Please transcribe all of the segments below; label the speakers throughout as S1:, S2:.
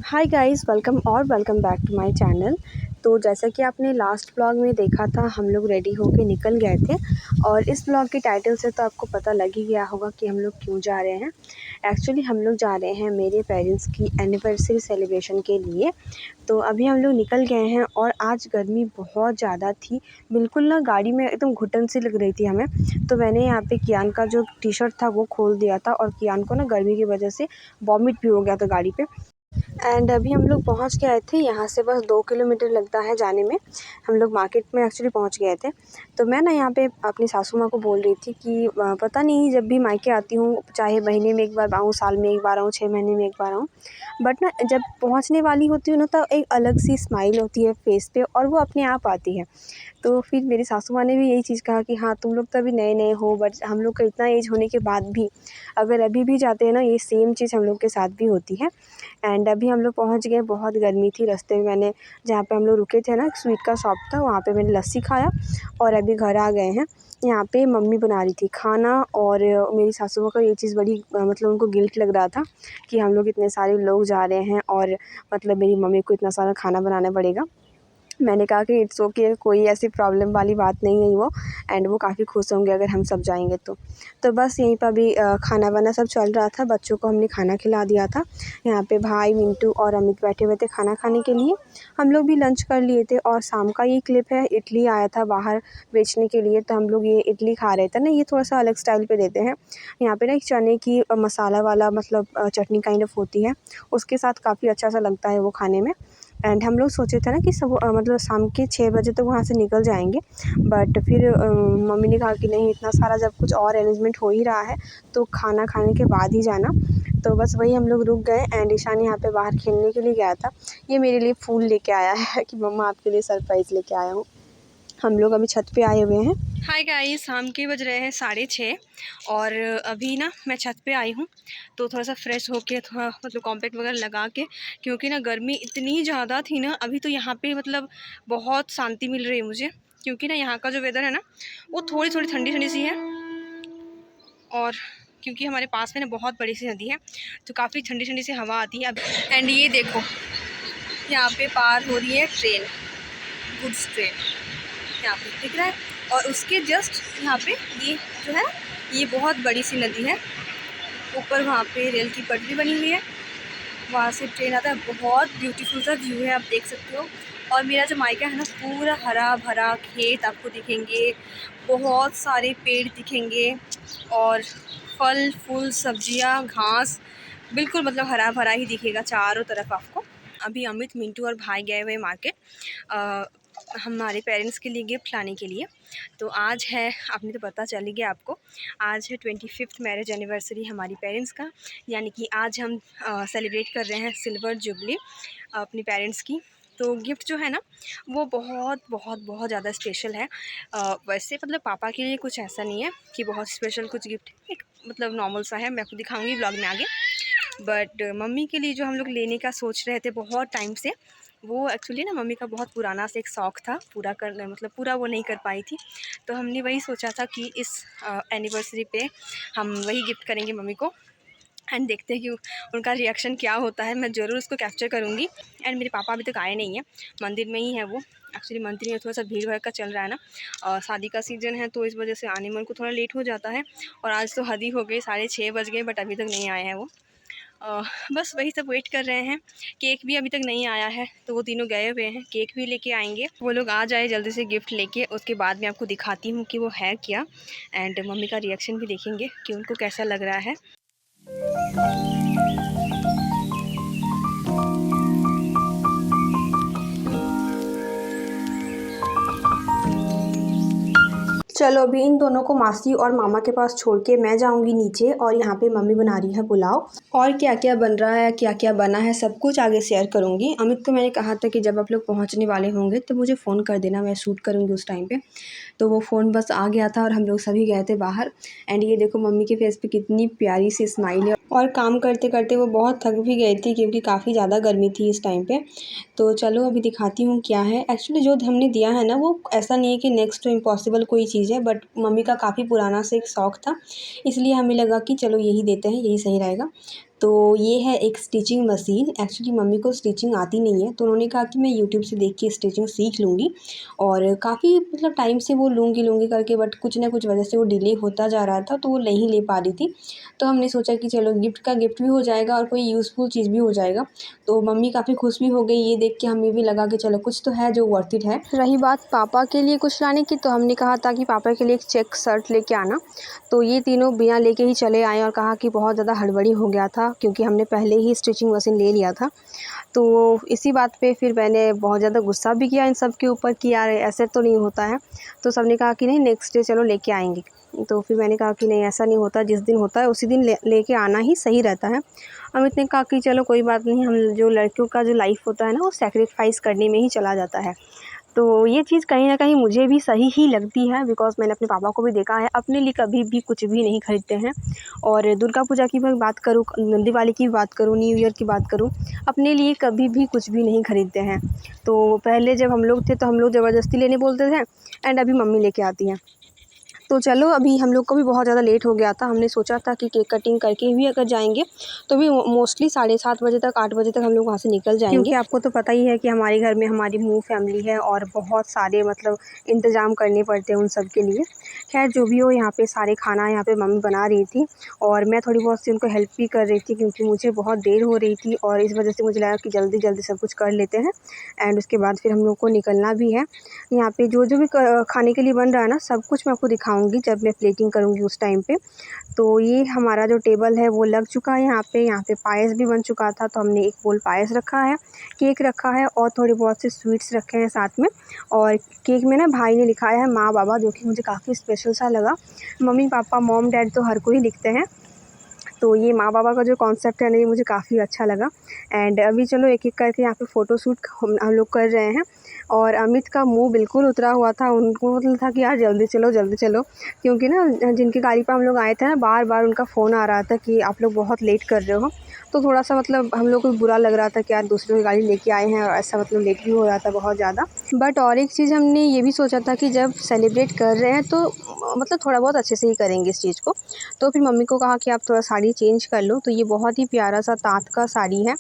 S1: Hi guys, welcome back to my channel. तो जैसा कि आपने लास्ट व्लॉग में देखा था, हम लोग रेडी होके निकल गए थे और इस व्लॉग के टाइटल से तो आपको पता लग ही गया होगा कि हम लोग क्यों जा रहे हैं। एक्चुअली हम लोग जा रहे हैं मेरे पेरेंट्स की एनिवर्सरी सेलिब्रेशन के लिए। तो अभी हम लोग निकल गए हैं और आज गर्मी बहुत ज़्यादा थी, बिल्कुल ना गाड़ी में एकदम घुटन सी लग रही थी हमें। तो मैंने यहाँ पे कियान का जो टी शर्ट था वो खोल दिया था और कियान को ना गर्मी की वजह से वॉमिट भी हो गया था गाड़ी पे। एंड अभी हम लोग पहुंच गए थे, यहाँ से बस 2 किलोमीटर लगता है जाने में। हम लोग मार्केट में एक्चुअली पहुंच गए थे। तो मैं ना यहाँ पे अपनी सासू माँ को बोल रही थी कि पता नहीं, जब भी मायके आती हूँ, चाहे महीने में एक बार आऊँ, साल में एक बार आऊँ, 6 महीने में एक बार आऊँ, बट ना जब पहुँचने वाली होती हूँ ना तो एक अलग सी स्माइल होती है फेस पे और वो अपने आप आती है। तो फिर मेरी सासू माँ ने भी यही चीज़ कहा कि हाँ, तुम लोग तो अभी नए नए हो, बट हम लोग का इतना एज होने के बाद भी अगर अभी भी जाते हैं ना, ये सेम चीज़ हम लोग के साथ भी होती है। एंड अभी हम लोग पहुंच गए, बहुत गर्मी थी। रास्ते में मैंने, जहाँ पे हम लोग रुके थे ना, एक स्वीट का शॉप था, वहाँ पे मैंने लस्सी खाया और अभी घर आ गए हैं। यहाँ पे मम्मी बना रही थी खाना और मेरी सासू माँ को ये चीज़ बड़ी मतलब उनको गिल्ट लग रहा था कि हम लोग इतने सारे लोग जा रहे हैं और मतलब मेरी मम्मी को इतना सारा खाना बनाना पड़ेगा। मैंने कहा कि इट्स ओके, कोई ऐसी प्रॉब्लम वाली बात नहीं है वो। एंड वो काफ़ी खुश होंगे अगर हम सब जाएंगे तो बस यहीं पर भी खाना वाना सब चल रहा था। बच्चों को हमने खाना खिला दिया था। यहाँ पे भाई, मिंटू और अमित बैठे हुए थे खाना खाने के लिए। हम लोग भी लंच कर लिए थे और शाम का ये क्लिप है, इडली आया था बाहर बेचने के लिए, तो हम लोग ये इडली खा रहे थे ना। ये थोड़ा सा अलग स्टाइल पे देते हैं। यहाँ पे ना एक चने की मसाला वाला मतलब चटनी काइंड ऑफ होती है, उसके साथ काफ़ी अच्छा सा लगता है वो खाने में। एंड हम लोग सोचे थे ना कि सब मतलब शाम के 6 बजे तक वहाँ से निकल जाएंगे, बट फिर मम्मी ने कहा कि नहीं, इतना सारा जब कुछ और अरेंजमेंट हो ही रहा है तो खाना खाने के बाद ही जाना। तो बस वही हम लोग रुक गए। एंड ईशान यहाँ पे बाहर खेलने के लिए गया था। ये मेरे लिए फूल लेके आया है कि मम्मा आपके लिए सरप्राइज़ लेके आया हूँ। हम लोग अभी छत पे आए हुए हैं। हाय गाइस, शाम के बज रहे हैं 6:30 और अभी ना मैं छत पे आई हूँ। तो थोड़ा सा फ्रेश होके, थोड़ा मतलब कॉम्पैक्ट वगैरह लगा के, क्योंकि ना गर्मी इतनी ज़्यादा थी ना। अभी तो यहाँ पे मतलब बहुत शांति मिल रही है मुझे, क्योंकि ना यहाँ का जो वेदर है ना वो थोड़ी थोड़ी ठंडी ठंडी सी है। और क्योंकि हमारे पास में ना बहुत बड़ी सी नदी है तो काफ़ी ठंडी ठंडी सी हवा आती है। एंड ये देखो, यहाँ पे पार हो रही है ट्रेन, गुड्स ट्रेन, यहाँ पे दिख रहा है। और उसके जस्ट यहाँ पे ये जो है, ये बहुत बड़ी सी नदी है। ऊपर वहाँ पे रेल की पटरी बनी हुई है, वहाँ से ट्रेन आता है। बहुत ब्यूटीफुल सा व्यू है, आप देख सकते हो। और मेरा जो मायका है ना, पूरा हरा भरा खेत आपको दिखेंगे, बहुत सारे पेड़ दिखेंगे और फल फूल सब्जियाँ घास, बिल्कुल मतलब हरा भरा ही दिखेगा चारों तरफ आपको। अभी अमित, मिंटू और भाई गए हुए मार्केट हमारे पेरेंट्स के लिए गिफ्ट लाने के लिए। तो आज है, आपने तो पता चल ही गया आपको, आज है 25th मैरिज एनिवर्सरी हमारी पेरेंट्स का। यानी कि आज हम सेलिब्रेट कर रहे हैं सिल्वर जुबली अपनी पेरेंट्स की। तो गिफ्ट जो है ना वो बहुत बहुत बहुत ज़्यादा स्पेशल है। वैसे मतलब पापा के लिए कुछ ऐसा नहीं है कि बहुत स्पेशल कुछ गिफ्ट, एक मतलब नॉर्मल सा है, मैं आपको दिखाऊंगी ब्लॉग में आगे। बट मम्मी के लिए जो हम लोग लेने का सोच रहे थे बहुत टाइम से, वो एक्चुअली ना मम्मी का बहुत पुराना से एक शौक़ था, पूरा कर मतलब पूरा वो नहीं कर पाई थी। तो हमने वही सोचा था कि इस एनिवर्सरी पे हम वही गिफ्ट करेंगे मम्मी को। एंड देखते हैं कि उनका रिएक्शन क्या होता है, मैं ज़रूर उसको कैप्चर करूँगी। एंड मेरे पापा अभी तक आए नहीं हैं, मंदिर में ही है वो। एक्चुअली मंदिर में थोड़ा सा भीड़ भाड़ का चल रहा है ना, शादी का सीज़न है, तो इस वजह से आने में उनको थोड़ा लेट हो जाता है। और आज तो हद ही हो गई, 6:30 बज गए, बट अभी तक नहीं आए हैं वो। बस वही सब वेट कर रहे हैं। केक भी अभी तक नहीं आया है, तो वो तीनों गए हुए हैं, केक भी लेके आएंगे। वो लोग आ जाए जल्दी से गिफ्ट लेके, उसके बाद मैं आपको दिखाती हूँ कि वो है क्या। एंड मम्मी का रिएक्शन भी देखेंगे कि उनको कैसा लग रहा है। चलो अभी इन दोनों को मासी और मामा के पास छोड़ के मैं जाऊंगी नीचे, और यहाँ पे मम्मी बना रही है पुलाव। और क्या क्या बन रहा है, क्या क्या बना है, सब कुछ आगे शेयर करूंगी। अमित को मैंने कहा था कि जब आप लोग पहुँचने वाले होंगे तो मुझे फ़ोन कर देना, मैं शूट करूँगी उस टाइम पे। तो वो फ़ोन बस आ गया था और हम लोग सभी गए थे बाहर। एंड ये देखो मम्मी के फेस पे कितनी प्यारी सी स्माइल है। और काम करते करते वो बहुत थक भी गई थी, क्योंकि काफ़ी ज़्यादा गर्मी थी इस टाइम पे। तो चलो अभी दिखाती हूँ क्या है। एक्चुअली जो हमने दिया है ना, वो ऐसा नहीं है कि नेक्स्ट टू इम्पॉसिबल कोई चीज़ है, बट मम्मी का काफ़ी पुराना से एक शौक़ था, इसलिए हमें लगा कि चलो यही देते हैं, यही सही रहेगा। तो ये है एक स्टिचिंग मशीन। एक्चुअली मम्मी को स्टिचिंग आती नहीं है, तो उन्होंने कहा कि मैं यूट्यूब से देख के स्टिचिंग सीख लूँगी। और काफ़ी मतलब टाइम से वो लूँगी करके, बट कुछ ना कुछ वजह से वो डिले होता जा रहा था, तो वो नहीं ले पा रही थी। तो हमने सोचा कि चलो गिफ्ट का गिफ्ट भी हो जाएगा और कोई यूज़फुल चीज़ भी हो जाएगा। तो मम्मी काफ़ी खुश भी हो गई ये देख के, हमें भी लगा कि चलो कुछ तो है जो वर्थ इट है। रही बात पापा के लिए कुछ लाने की, तो हमने कहा था कि पापा के लिए एक चेक शर्ट लेके आना। तो ये तीनों बिना लेके ही चले आए और कहा कि बहुत ज़्यादा हड़बड़ी हो गया था, क्योंकि हमने पहले ही स्टिचिंग मशीन ले लिया था। तो इसी बात पे फिर मैंने बहुत ज़्यादा गुस्सा भी किया इन सब के ऊपर कि यार ऐसे तो नहीं होता है। तो सबने कहा कि नहीं, नेक्स्ट डे चलो लेके आएंगे। तो फिर मैंने कहा कि नहीं, ऐसा नहीं होता, जिस दिन होता है उसी दिन लेके आना ही सही रहता है। अमित ने कहा कि चलो कोई बात नहीं, हम जो लड़कियों का जो लाइफ होता है ना, वो सेक्रीफाइस करने में ही चला जाता है। तो ये चीज़ कहीं न कहीं मुझे भी सही ही लगती है, बिकॉज़ मैंने अपने पापा को भी देखा है, अपने लिए कभी भी कुछ भी नहीं खरीदते हैं। और दुर्गा पूजा की मैं बात करूँ, दिवाली की बात करूँ, न्यू ईयर की बात करूँ, अपने लिए कभी भी कुछ भी नहीं खरीदते हैं। तो पहले जब हम लोग थे तो हम लोग ज़बरदस्ती लेने बोलते थे, एंड अभी मम्मी लेके आती हैं। तो चलो, अभी हम लोग को भी बहुत ज़्यादा लेट हो गया था। हमने सोचा था कि केक कटिंग करके भी अगर जाएंगे तो भी मोस्टली 7:30 बजे तक, 8 बजे तक हम लोग वहाँ से निकल जाएंगे, क्योंकि आपको तो पता ही है कि हमारे घर में हमारी मूव फैमिली है और बहुत सारे मतलब इंतज़ाम करने पड़ते हैं उन सब के लिए। खैर जो भी हो, यहाँ पे सारे खाना यहाँ पे मम्मी बना रही थी और मैं थोड़ी बहुत सी उनको हेल्प भी कर रही थी, क्योंकि मुझे बहुत देर हो रही थी और इस वजह से मुझे लगा कि जल्दी जल्दी सब कुछ कर लेते हैं, एंड उसके बाद फिर हम लोग को निकलना भी है। यहाँ पे जो जो भी खाने के लिए बन रहा है ना, सब कुछ मैं आपको दिखाऊंगी जब मैं प्लेटिंग करूँगी उस टाइम पे। तो ये हमारा जो टेबल है वो लग चुका है यहाँ पे पायस भी बन चुका था, तो हमने एक बोल पायस रखा है, केक रखा है और थोड़े बहुत से स्वीट्स रखे हैं साथ में। और केक में ना भाई ने लिखाया है माँ बाबा, जो कि मुझे काफ़ी स्पेशल सा लगा। मम्मी पापा मॉम डैड तो हर कोई लिखते हैं, तो ये माँ बाबा का जो कॉन्सेप्ट है ना, ये मुझे काफ़ी अच्छा लगा। एंड अभी चलो एक एक करके यहाँ पे फ़ोटोशूट हम लोग कर रहे हैं। और अमित का मुंह बिल्कुल उतरा हुआ था, उनको मतलब था कि यार जल्दी चलो, क्योंकि ना जिनकी गाड़ी पर हम लोग आए थे ना, बार बार उनका फ़ोन आ रहा था कि आप लोग बहुत लेट कर रहे हो। तो थोड़ा सा मतलब हम लोग को बुरा लग रहा था कि यार दूसरों की गाड़ी लेके आए हैं और ऐसा मतलब लेट भी हो रहा था बहुत ज़्यादा। बट और एक चीज़ हमने ये भी सोचा था कि जब सेलिब्रेट कर रहे हैं तो मतलब थोड़ा बहुत अच्छे से ही करेंगे इस चीज़ को। तो फिर मम्मी को कहा कि आप थोड़ा साड़ी चेंज कर लो। तो ये बहुत ही प्यारा सा ताँत का साड़ी है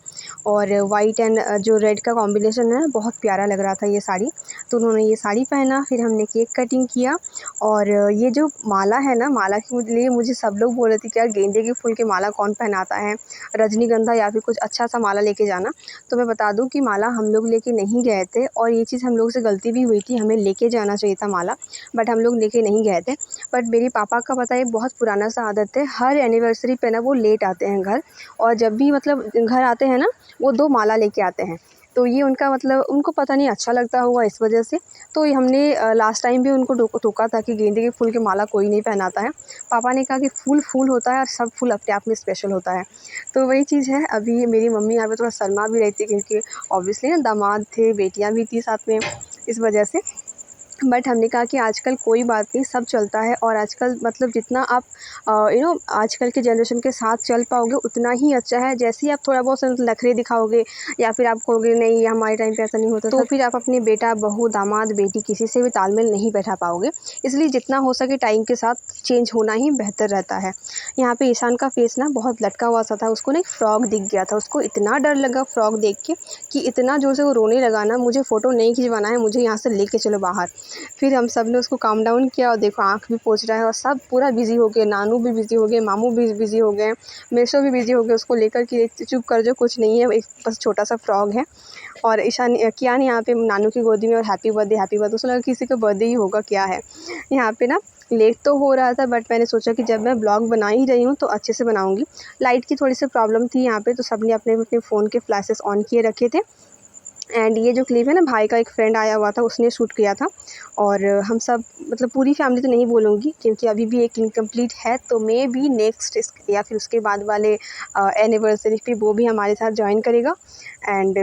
S1: और वाइट एंड जो रेड का कॉम्बिनेशन है, बहुत प्यारा लग रहा था ये साड़ी। तो उन्होंने ये साड़ी पहना, फिर हमने केक कटिंग किया। और ये जो माला है ना, माला के लिए मुझे सब लोग बोल रहे थे कि यार गेंदे के फूल की माला कौन पहनाता है, रजनीगंधा या फिर कुछ अच्छा सा माला लेके जाना। तो मैं बता दूं कि माला हम लोग लेके नहीं गए थे, और ये चीज़ हम लोग से गलती भी हुई थी, हमें लेके जाना चाहिए था माला, बट हम लोग लेके नहीं गए थे। बट मेरे पापा का पता है, बहुत पुराना सा आदत है, हर एनिवर्सरी पे ना वो लेट आते हैं घर, और जब भी मतलब घर आते हैं ना, वो 2 माला लेके आते हैं। तो ये उनका मतलब उनको पता नहीं अच्छा लगता होगा इस वजह से। तो ये हमने लास्ट टाइम भी उनको टोका था कि गेंदे के फूल की माला कोई नहीं पहनाता है। पापा ने कहा कि फूल फूल होता है और सब फूल अपने आप में स्पेशल होता है। तो वही चीज़ है। अभी मेरी मम्मी यहाँ पे थोड़ा शर्मा भी रही थी, क्योंकि ऑब्वियसली ना दामाद थे, बेटियाँ भी थी साथ में, इस वजह से। बट हमने कहा कि आजकल कोई बात नहीं, सब चलता है, और आजकल मतलब जितना आप आजकल के जनरेशन के साथ चल पाओगे उतना ही अच्छा है। जैसे ही आप थोड़ा बहुत नखरे दिखाओगे या फिर आप कहोगे नहीं, ये हमारे टाइम पे ऐसा नहीं होता, तो फिर आप अपने बेटा, बहू, दामाद, बेटी किसी से भी तालमेल नहीं बैठा पाओगे। इसलिए जितना हो सके टाइम के साथ चेंज होना ही बेहतर रहता है। यहाँ पे ईशान का फेस ना बहुत लटका हुआ सा था, उसको ना एक फ्रॉग दिख गया था, उसको इतना डर लगा फ्रॉग देख के कि इतना जोर से वो रोने लगा ना, मुझे फ़ोटो नहीं खिंचवाना है, मुझे यहाँ से लेके चलो बाहर। फिर हम सब ने उसको काम डाउन किया, और देखो आँख भी पोंछ रहा है और सब पूरा बिज़ी हो गए, नानू भी बिज़ी हो गए, मामू भी बिज़ी हो गए, मेसो भी बिज़ी हो गए उसको लेकर कि चुप कर जो, कुछ नहीं है, एक बस छोटा सा फ्रॉग है। और ईशान कियान यहाँ पे नानू की गोदी में, और हैप्पी बर्थडे, उसको लगा किसी का बर्थडे ही होगा, क्या है। यहाँ पे ना लेट तो हो रहा था, बट मैंने सोचा कि जब मैं ब्लॉग बना ही रही हूँ तो अच्छे से बनाऊँगी। लाइट की थोड़ी सी प्रॉब्लम थी यहाँ पे, तो सबने अपने अपने फ़ोन के फ्लैशेस ऑन किए रखे थे। एंड ये जो क्लिप है ना, भाई का एक फ्रेंड आया हुआ था, उसने शूट किया था। और हम सब मतलब पूरी फैमिली तो नहीं बोलूँगी, क्योंकि अभी भी एक इनकम्प्लीट है, तो मे बी नेक्स्ट या फिर उसके बाद वाले एनिवर्सरी पे वो भी हमारे साथ ज्वाइन करेगा। एंड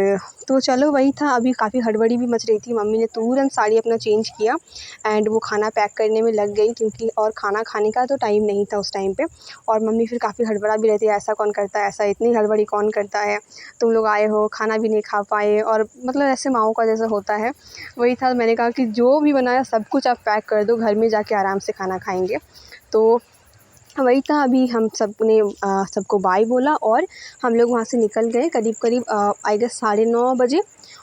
S1: तो चलो वही था। अभी काफ़ी हड़बड़ी भी मच रही थी, मम्मी ने तुरंत साड़ी अपना चेंज किया एंड वो खाना पैक करने में लग गई, क्योंकि और खाना खाने का तो टाइम नहीं था उस टाइम पे। और मम्मी फिर काफ़ी हड़बड़ा भी रहती है, ऐसा कौन करता है, ऐसा इतनी हड़बड़ी कौन करता है, तुम लोग आए हो, खाना भी नहीं खा पाए, और मतलब ऐसे माँओं का जैसा होता है वही था। मैंने कहा कि जो भी बनाया सब कुछ आप पैक कर दो, घर में जाके आराम से खाना खाएंगे। तो वही था। अभी हम सबने सबको बाय बोला और हम लोग वहाँ से निकल गए करीब करीब आई गेस 9:30 बजे।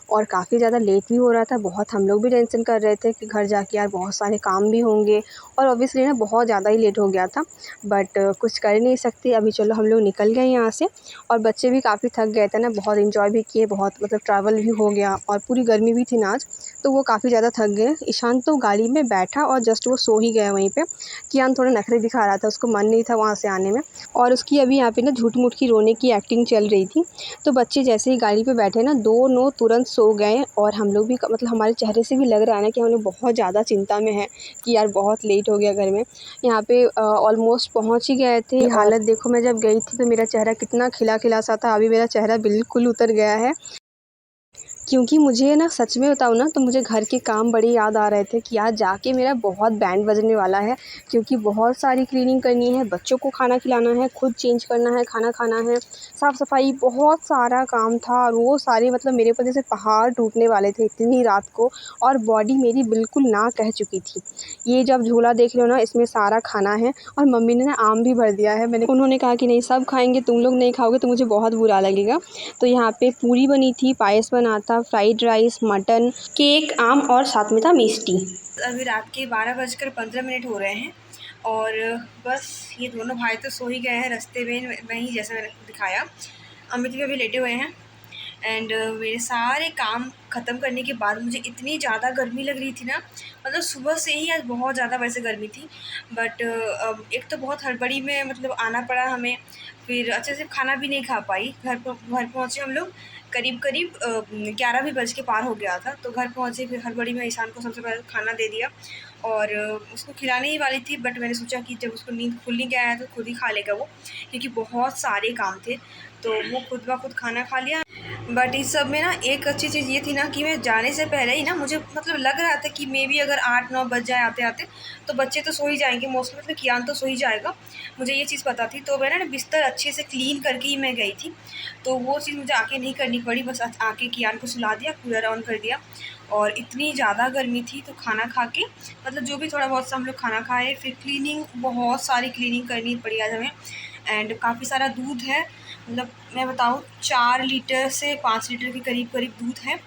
S1: और काफ़ी ज़्यादा लेट भी हो रहा था, बहुत हम लोग भी टेंशन कर रहे थे कि घर जाके यार बहुत सारे काम भी होंगे और ऑब्वियसली ना बहुत ज़्यादा ही लेट हो गया था। बट कुछ कर नहीं सकते, अभी चलो हम लोग निकल गए यहाँ से। और बच्चे भी काफ़ी थक गए थे ना, बहुत इन्जॉय भी किए, बहुत मतलब ट्रैवल भी हो गया और पूरी गर्मी भी थी ना आज, तो वो काफ़ी ज़्यादा थक गए। ईशान तो गाड़ी में बैठा और जस्ट वो सो ही गया वहीं पे। कियान थोड़ा नखरे दिखा रहा था, उसको मन नहीं था वहाँ से आने में और उसकी अभी यहाँ पे ना झूठ-मूठ की रोने की एक्टिंग चल रही थी। तो बच्चे जैसे ही गाड़ी पे बैठे ना दोनों तुरंत सो गए और हम लोग भी मतलब हमारे चेहरे से भी लग रहा है ना कि हम लोग बहुत ज़्यादा चिंता में हैं कि यार बहुत लेट हो गया घर में। यहाँ पे ऑलमोस्ट पहुँच ही गए थे। हालत देखो, मैं जब गई थी तो मेरा चेहरा कितना खिला-खिला सा था, अभी मेरा चेहरा बिल्कुल उतर गया है। क्योंकि मुझे ना सच में बताऊँ ना तो मुझे घर के काम बड़े याद आ रहे थे कि आज जाके मेरा बहुत बैंड बजने वाला है, क्योंकि बहुत सारी क्लीनिंग करनी है, बच्चों को खाना खिलाना है, खुद चेंज करना है, खाना खाना है, साफ़-सफ़ाई, बहुत सारा काम था। और वो सारे मतलब मेरे ऊपर जैसे पहाड़ टूटने वाले थे इतनी रात को, और बॉडी मेरी बिल्कुल ना कह चुकी थी। ये जब झोला देख रहे हो ना, इसमें सारा खाना है और मम्मी ने ना आम भी भर दिया है। उन्होंने कहा कि नहीं सब खाएँगे, तुम लोग नहीं खाओगे तो मुझे बहुत बुरा लगेगा। तो यहाँ पे पूरी बनी थी, पायस बना था, फ्राइड राइस, मटन, केक, आम और साथ में था मिष्टी। अभी रात के 12:15 हो रहे हैं और बस ये दोनों भाई तो सो ही गए हैं रास्ते में, वहीं जैसा मैंने दिखाया। अमित भी अभी लेटे हुए हैं एंड मेरे सारे काम ख़त्म करने के बाद मुझे इतनी ज़्यादा गर्मी लग रही थी ना, मतलब सुबह से ही आज बहुत ज़्यादा वैसे गर्मी थी। बट एक तो बहुत हड़बड़ी में मतलब आना पड़ा हमें, फिर अच्छे से खाना भी नहीं खा पाई। घर पहुँचे हम लोग करीब करीब 11 भी बज के पार हो गया था। तो घर पहुँचे, फिर हड़बड़ी में ईशान को सबसे पहले खाना दे दिया और उसको खिलाने ही वाली थी, बट मैंने सोचा कि जब उसको नींद खुल नहीं गया है तो खुद ही खा लेगा वो, क्योंकि बहुत सारे काम थे। तो वो खुद ब खुद खाना खा लिया। बट इस सब में ना एक अच्छी चीज़ ये थी ना कि मैं जाने से पहले ही ना मुझे मतलब लग रहा था कि मे बी अगर 8-9 बज जाए आते आते तो बच्चे तो सो ही जाएंगे मोस्टली, मतलब कियान तो सो ही जाएगा, मुझे ये चीज़ पता थी। तो मैं ना बिस्तर अच्छे से क्लीन करके ही मैं गई थी, तो वो चीज़ मुझे आके नहीं करनी पड़ी, बस आके कियान को सुला दिया, कूलर ऑन कर दिया। और इतनी ज़्यादा गर्मी थी तो खाना खा के मतलब जो भी थोड़ा बहुत सा हम लोग खाना खाए, फिर क्लीनिंग, बहुत सारी क्लीनिंग करनी पड़ी आज हमें। एंड काफ़ी सारा दूध है, मतलब मैं बताऊँ 4 लीटर से 5 लीटर के करीब करीब दूध है।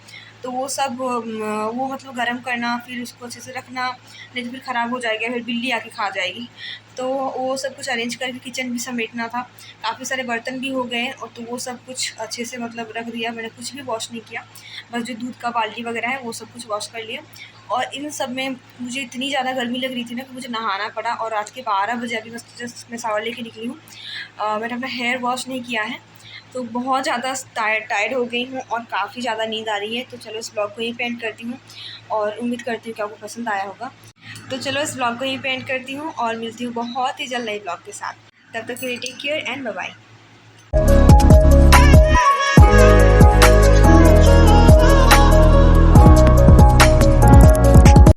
S1: तो वो सब वो मतलब गर्म करना, फिर उसको अच्छे से रखना, नहीं तो फिर ख़राब हो जाएगा, फिर बिल्ली आके खा जाएगी। तो वो सब कुछ अरेंज करके किचन भी समेटना था, काफ़ी सारे बर्तन भी हो गए और तो वो सब कुछ अच्छे से मतलब रख दिया। मैंने कुछ भी वॉश नहीं किया, बस जो दूध का बाल्टी वगैरह है वो सब कुछ वॉश कर लिया। और इन सब में मुझे इतनी ज़्यादा गर्मी लग रही थी ना कि मुझे नहाना पड़ा। और रात के 12 बजे अभी बस जस्ट मैं शावर लेके निकली हूँ। मैंने अपना हेयर वॉश नहीं किया है, तो बहुत ज़्यादा टायर्ड हो गई हूँ और काफ़ी ज़्यादा नींद आ रही है। तो चलो इस ब्लॉग को यहीं पे एंड करती हूँ और उम्मीद करती हूँ कि आपको पसंद आया होगा। तो चलो इस ब्लॉग को यहीं पे एंड करती हूँ और मिलती हूँ बहुत ही जल्द नए ब्लॉग के साथ। तब तक के लिए take care and bye bye.